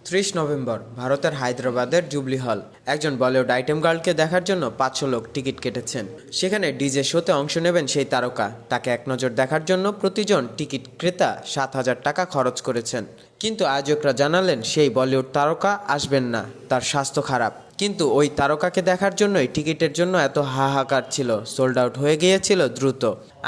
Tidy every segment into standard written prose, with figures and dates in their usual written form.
30 November ভারতের হায়দ্রাবাদের jubilee হল। একজন বলিউড আইটেম গার্লকে দেখার জন্য 500 লোক টিকিট কেটেছেন। সেখানে ডিজে শোতে অংশ নেবেন সেই তারকা। তাকে এক নজর দেখার জন্য প্রতিজন টিকিট ক্রেতা 7,000 টাকা খরচ করেছেন। কিন্তু আয়োজকরা জানালেন সেই বলিউড তারকা আসবেন না, তার স্বাস্থ্য খারাপ। কিন্তু ওই তারকাকে দেখার জন্যই টিকিটের জন্য এত হাহাকার ছিল, সোল্ড আউট হয়ে গিয়েছিল দ্রুত।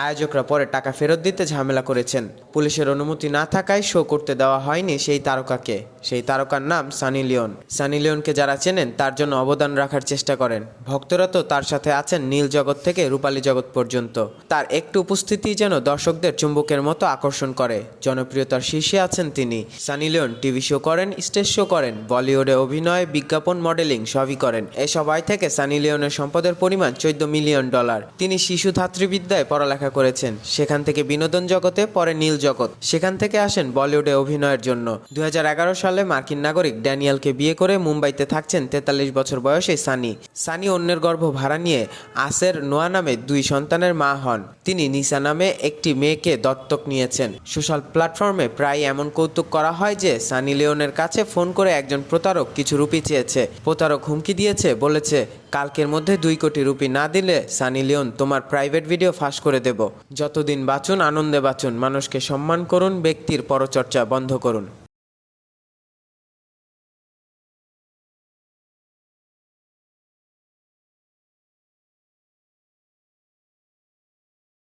আয়োজকরা পরে টাকা ফেরত দিতে ঝামেলা করেছেন। পুলিশের অনুমতি না থাকায় শো করতে দেওয়া হয়নি সেই তারকাকে। সেই তারকার নাম সানি লিওন। সানি লিওনকে যারা চেনেন তার জন্য অবদান রাখার চেষ্টা করেন। ভক্তরা তো তার সাথে আছেন নীল জগৎ থেকে রূপালী জগৎ পর্যন্ত। তার একটু উপস্থিতি যেন দর্শকদের চুম্বকের মতো আকর্ষণ করে। জনপ্রিয়তার শীর্ষে আছেন তিনি। সানি লিওন টিভি শো করেন, স্টেজ শো করেন, বলিউডে অভিনয়, বিজ্ঞাপন, মডেলিং সবই করেন। এসব আয় থেকে সানি লিওনের সম্পদের পরিমাণ $14 মিলিয়ন। তিনি শিশু ধাত্রীবিদ্যায় পড়ালেখা করেছেন। সেখান থেকে বিনোদন জগতে, পরে নীল জগৎ, সেখান থেকে আসেন বলিউডে অভিনয়ের জন্য। 2011 সালে মার্কিন নাগরিক ড্যানিয়েলকে বিয়ে করে মুম্বাইতে থাকছেন 43 বছর বয়সে সানি অন্যের গর্ভ ভাড়া নিয়ে আসের নোয়া নামে 2 সন্তানের মা হন। তিনি নিসা নামে একটি মেয়েকে দত্তক নিয়েছেন। সোশ্যাল প্ল্যাটফর্মে প্রায় এমন কৌতুক করা হয় যে সানি লিওনের কাছে ফোন করে একজন প্রতারক কিছু রুপি চেয়েছে। প্রতারক হুমকি দিয়েছে, বলেছে কালকের মধ্যে 2 কোটি রুপি না দিলে সানি লিওন তোমার প্রাইভেট ভিডিও ফাঁস করে দেব। যতদিন বাঁচুন আনন্দে বাঁচুন, মানুষকে সম্মান করুন, ব্যক্তির পরচর্চা বন্ধ করুন।